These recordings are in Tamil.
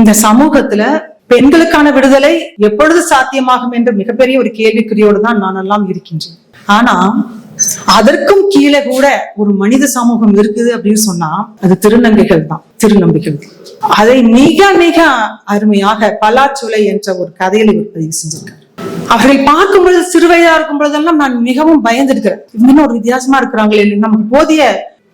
இந்த சமூகத்துல பெண்களுக்கான விடுதலை எப்பொழுது சாத்தியமாகும் என்ற மிகப்பெரிய ஒரு கேள்விக்குறியோடு தான் நான் எல்லாம் இருக்கின்றேன். ஆனா அதற்கும் கீழே கூட ஒரு மனித சமூகம் இருக்குது அப்படின்னு சொன்னா அது திருநங்கைகள் தான், திருநம்பிகள். அதை மிக மிக அருமையாக பலாச்சுளை என்ற ஒரு கதையில இவர் பதிவு செஞ்சிருக்காரு. அவர்கள் பார்க்கும் பொழுது சிறுவயதா இருக்கும் பொழுதெல்லாம் நான் மிகவும் பயந்துருக்கிறேன். இன்னும் ஒரு வித்தியாசமா இருக்கிறாங்களே, நமக்கு போதிய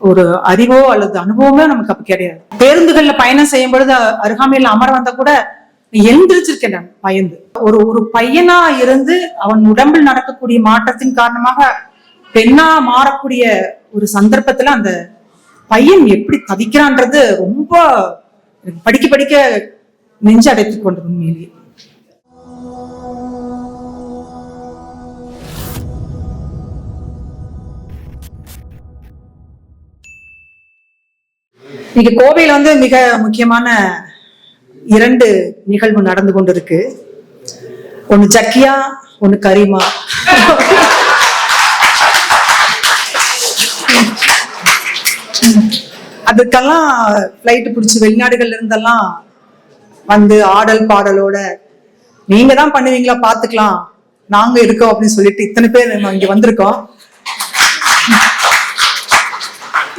ஒரு அறிவோ அல்லது அனுபவமோ நமக்கு அப்ப கிடையாது. பேருந்துகள்ல பயணம் செய்யும் பொழுது அருகாமையில் அமர வந்தா கூட எழுந்திருச்சிருக்கேன் நான் பயந்து. ஒரு பையனா இருந்து அவன் உடம்பில் நடக்கக்கூடிய மாற்றத்தின் காரணமாக பெண்ணா மாறக்கூடிய ஒரு சந்தர்ப்பத்துல அந்த பையன் எப்படி தவிக்கிறான்றது ரொம்ப படிக்க படிக்க நெஞ்சு அடைத்துக் கொண்டது உண்மையிலேயே. இன்னைக்கு கோவையில மிக முக்கியமான 2 நிகழ்வு நடந்து கொண்டிருக்கு. ஒண்ணு ஜக்கியா, ஒண்ணு கரீமா. அதுக்கெல்லாம் பிளைட் பிடிச்சி வெளிநாடுகள்ல இருந்தெல்லாம் வந்து ஆடல் பாடலோட நீங்க தான் பண்ணுவீங்களா பாத்துக்கலாம், நாங்க இருக்கோம் அப்படின்னு சொல்லிட்டு இத்தனை பேர் இங்க வந்திருக்கோம்.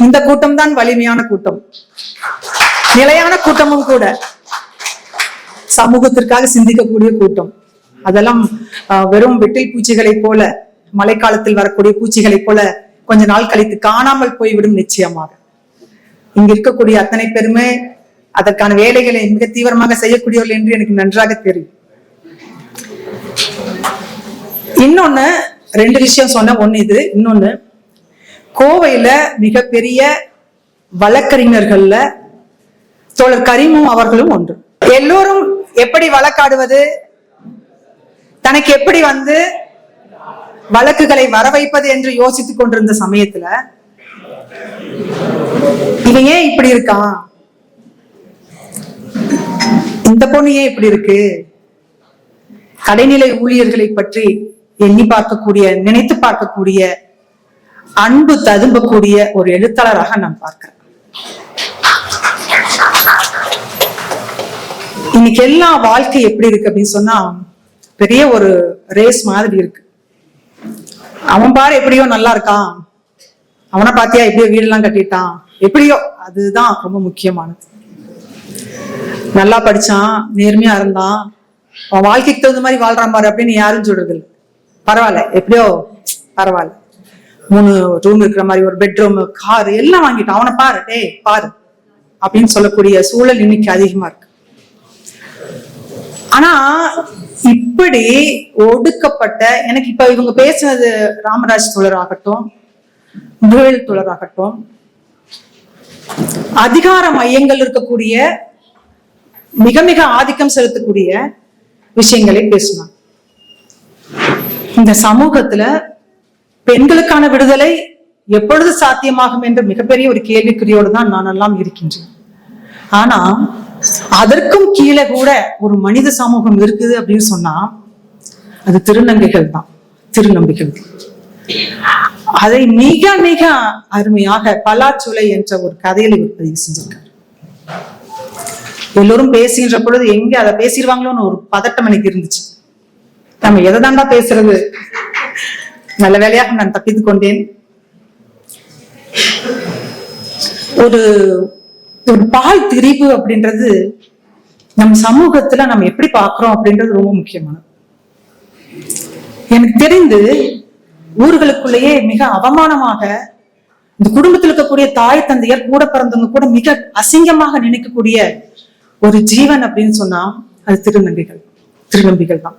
இந்த கூட்டம் தான் வலிமையான கூட்டம், நிலையான கூட்டமும் கூட, சமூகத்திற்காக சிந்திக்கக்கூடிய கூட்டம். அதெல்லாம் வெறும் வெட்டில் பூச்சிகளை போல, மழைக்காலத்தில் வரக்கூடிய பூச்சிகளை போல கொஞ்ச நாள் கழித்து காணாமல் போய்விடும். நிச்சயமாக இங்க இருக்கக்கூடிய அத்தனை பேருமே அதற்கான வேலைகளை மிக தீவிரமாக செய்யக்கூடியவர்கள் என்று எனக்கு நன்றாக தெரியும். இன்னொன்னு 2 விஷயம் சொன்ன, ஒண்ணு இது, இன்னொன்னு கோவையில மிகப்பெரிய வழக்கறிஞர்கள்ல தோழர் கரீமும் அவர்களும் ஒன்று. எல்லோரும் எப்படி வழக்காடுவது, தனக்கு எப்படி வழக்குகளை வர வைப்பது என்று யோசித்துக் கொண்டிருந்த சமயத்துல இவன் ஏன் இப்படி இருக்கான், இந்த பொண்ணு ஏன் இப்படி இருக்கு, கடைநிலை ஊழியர்களை பற்றி எண்ணி பார்க்கக்கூடிய, நினைத்து பார்க்கக்கூடிய, அன்பு ததும்பக்கூடிய ஒரு எழுத்தாளராக நான் பார்க்கிறேன். இன்னைக்கு எல்லா வாழ்க்கை எப்படி இருக்கு அப்படின்னு சொன்னா பெரிய ஒரு ரேஸ் மாதிரி இருக்கு. அவன் பாரு எப்படியோ நல்லா இருக்கான், அவனை பாத்தியா எப்படியோ வீடெல்லாம் கட்டிட்டான், எப்படியோ, அதுதான் ரொம்ப முக்கியமானது. நல்லா படிச்சான், நேர்மையா இருந்தான், அவன் வாழ்க்கைக்கு தகுந்த மாதிரி வாழ்றான் பாரு அப்படின்னு யாரும் சொல்றது இல்லை. பரவாயில்ல, எப்படியோ பரவாயில்ல, 3 ரூம் இருக்கிற மாதிரி ஒரு பெட்ரூம், கார் எல்லாம் வாங்கிட்டான், அவனை பாரு, டேய் பாரு அப்படின்னு சொல்லக்கூடிய சூழல் இன்னைக்கு அதிகமா இருக்கு. ஆனா இப்படி ஒடுக்கப்பட்ட, எனக்கு இப்ப இவங்க பேசினது ராமராஜ் தோழராகட்டும், புகழ் தோழராகட்டும், அதிகார மையங்கள் இருக்கக்கூடிய மிக மிக ஆதிக்கம் செலுத்தக்கூடிய விஷயங்களை பேசினாங்க. இந்த சமூகத்துல பெண்களுக்கான விடுதலை எப்பொழுது சாத்தியமாகும் என்ற மிகப்பெரிய ஒரு கேள்விக்குறியோடு தான் நான் எல்லாம் இருக்கின்றேன். ஆனா அதற்கும் கீழே கூட ஒரு மனித சமூகம் இருக்குது அப்படின்னு சொன்னா அது திருநங்கைகள் தான், திருநம்பிகள். அதை மிக மிக அருமையாக பலாச்சுளை என்ற ஒரு கதையில இவர் பதிவு செஞ்சிருக்காரு. எல்லோரும் பேசுகின்ற பொழுது எங்க அதை பேசிடுவாங்களோன்னு ஒரு பதட்டம் எனக்கு இருந்துச்சு. நம்ம எதை தாண்டா பேசுறது, நல்ல வேலையாக நான் தப்பித்துக் கொண்டேன். ஒரு பால் திரிவு அப்படின்றது நம் சமூகத்துல நம்ம எப்படி பாக்குறோம் அப்படின்றது ரொம்ப முக்கியமானது. எனக்கு தெரிந்து ஊர்களுக்குள்ளேயே மிக அவமானமாக இந்த குடும்பத்தில் இருக்கக்கூடிய தாய் தந்தையர் கூட பிறந்தவங்க கூட மிக அசிங்கமாக நினைக்கக்கூடிய ஒரு ஜீவன் அப்படின்னு சொன்னா அது திருநங்கைகள், திருநம்பிகள் தான்.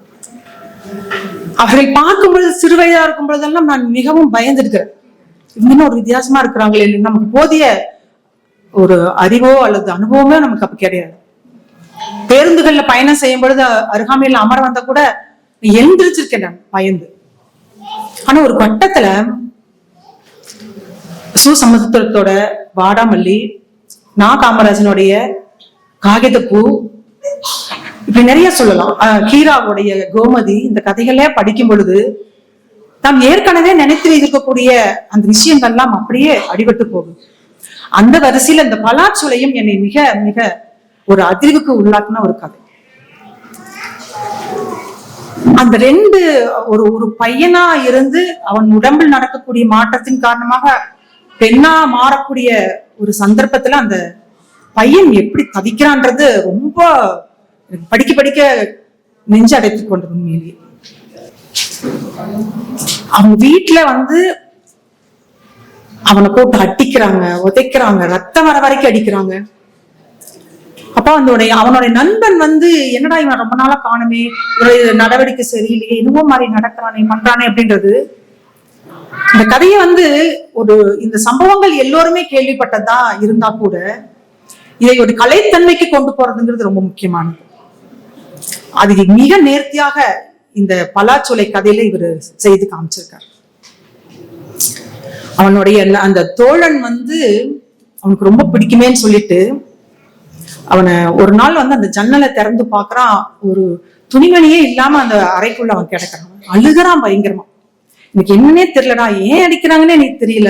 அவர்கள் பார்க்கும் பொழுது சிறுவயதா இருக்கும் பொழுதெல்லாம் நான் மிகவும் பயந்துருக்கிறேன். இன்னும் ஒரு வித்தியாசமா இருக்கிறாங்களே, நமக்கு போதிய ஒரு அறிவோ அல்லது அனுபவமோ நமக்கு அப்ப கிடையாது. பேருந்துகள்ல பயணம் செய்யும் பொழுது அருகாமையில் அமர வந்தா கூட எழுந்திருச்சிருக்கேன் நான் பயந்து. ஆனா ஒரு கட்டத்துல சுசமுத்திரத்தோட வாடாமல்லி, காமராஜனுடைய காகிதப்பூ, இப்படி நிறைய சொல்லலாம், கீராவுடைய கோமதி, இந்த கதைகளே படிக்கும் பொழுது நாம் ஏற்கனவே நினைத்து வைத்திருக்கக்கூடிய அந்த விஷயங்கள்லாம் அப்படியே அடிபட்டு போகும். அந்த வரிசையில் இந்த பலாச்சுளையும் என்னை மிக மிக ஒரு அதிர்வுக்கு உள்ளாக்குன ஒரு கதை. அந்த ரெண்டு ஒரு பையனா இருந்து அவன் உடம்பில் நடக்கக்கூடிய மாற்றத்தின் காரணமாக பெண்ணா மாறக்கூடிய ஒரு சந்தர்ப்பத்துல அந்த பையன் எப்படி தவிக்கிறான்றது ரொம்ப படிக்க படிக்க நெஞ்சு அடைத்துக் கொண்டது. உண்மையிலேயே அவங்க வீட்டுல அவனை போட்டு அடிக்கிறாங்க, உதைக்கிறாங்க, ரத்தம் வர வரைக்கும் அடிக்கிறாங்க. அப்ப அவனுடைய நண்பன் என்னடா இவன் ரொம்ப நாளா காணுமே, இவருடைய நடவடிக்கை சரியில்லையே, என்னவோ மாதிரி நடக்கிறானே பண்றானே அப்படின்றது. இந்த கதையை இந்த சம்பவங்கள் எல்லோருமே கேள்விப்பட்டதா இருந்தா கூட இதை ஒரு கலைத்தன்மைக்கு கொண்டு போறதுங்கிறது ரொம்ப முக்கியமானது. அது மிக நேர்த்தியாக இந்த பலாச்சோலை கதையில இவர் செய்து காமிச்சிருக்கார். அவனுடைய அந்த தோழன் அவனுக்கு ரொம்ப பிடிக்குமேன்னு சொல்லிட்டு அவனை ஒரு நாள் அந்த ஜன்னலை திறந்து பாக்குறான். ஒரு துணிமணியே இல்லாம அந்த அறைக்குள்ள அவன் கிடக்கிறான். அழுகிறான் பயங்கரமா. எனக்கு என்னன்னே தெரியலடா, ஏன் அடிக்கிறாங்கன்னே எனக்கு தெரியல,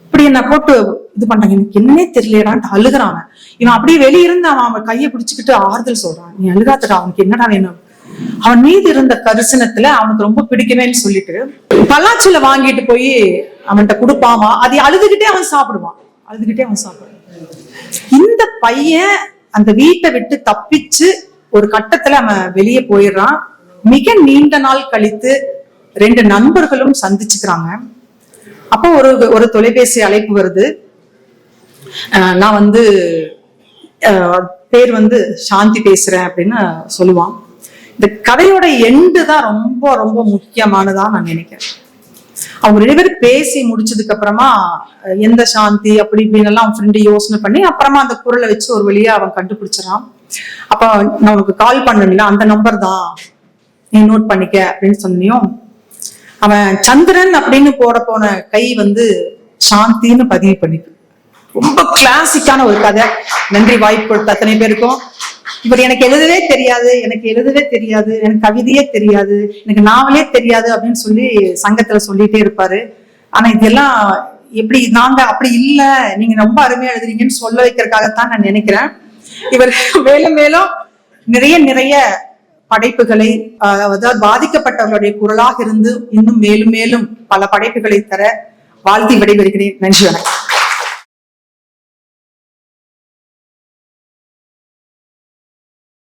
இப்படி என்ன போட்டு இது பண்றாங்க, எனக்கு என்னன்னே தெரியலடான்ட்டு அழுகிறான். இவன் அப்படியே வெளியிருந்து அவன் கையை பிடிச்சுக்கிட்டு ஆறுதல் சொல்றான். நீ அழுகாதடா, அவனுக்கு என்னடா வேணும். அவன் மீது இருந்த கரிசனத்துல அவனுக்கு ரொம்ப பிடிக்குமேன்னு சொல்லிட்டு பலாச்சில வாங்கிட்டு போய் அவன்கிட்ட கொடுப்பாமா. அதை அழுதுகிட்டே அவன் சாப்பிடுவான். இந்த பையன் அந்த வீட்டை விட்டு தப்பிச்சு ஒரு கட்டத்துல அவன் வெளியே போயிடுறான். மிக நீண்ட நாள் கழித்து 2 நண்பர்களும் சந்திச்சுக்கிறாங்க. அப்போ ஒரு தொலைபேசி அழைப்பு வருது. நான் பேர் சாந்தி பேசுறேன் அப்படின்னு சொல்லுவான். இந்த கதையோட எண்டு தான் ரொம்ப ரொம்ப முக்கியமானதா நான் நினைக்கிறேன். அவங்க 2 பேரும் பேசி முடிச்சதுக்கு அப்புறமா எந்த சாந்தி அப்படி இப்படின்னு எல்லாம் அவன் ஃப்ரெண்டு யோசனை பண்ணி அப்புறமா அந்த குரலை வச்சு ஒரு வழியா அவன் கண்டுபிடிச்சிடான். அப்ப நான் உனக்கு கால் பண்ணல, அந்த நம்பர் தான், நீ நோட் பண்ணிக்க அப்படின்னு சொன்னியும் அவன் சந்திரன் அப்படின்னு போன கை சாந்தின்னு பதிவு பண்ணிட்டு. ரொம்ப கிளாசிக்கான ஒரு கதை. நன்றி வாய்ப்பு கொடுத்த அத்தனை பேருக்கும். இவர் எனக்கு எழுதவே தெரியாது, எனக்கு கவிதையே தெரியாது, எனக்கு நாவலே தெரியாது அப்படின்னு சொல்லி சங்கத்துல சொல்லிட்டே இருப்பாரு. ஆனா இதெல்லாம் எப்படி நாங்க அப்படி இல்ல, நீங்க ரொம்ப அருமையா எழுதுறீங்கன்னு சொல்ல வைக்கிறதுக்காகத்தான் நான் நினைக்கிறேன். இவர் மேலும் மேலும் நிறைய படைப்புகளை, அதாவது பாதிக்கப்பட்டவர்களுடைய குரலாக இருந்து இன்னும் மேலும் மேலும் பல படைப்புகளை தர வாழ்த்தி விடைபெறுகிறேன். நன்றி, வணக்கம்.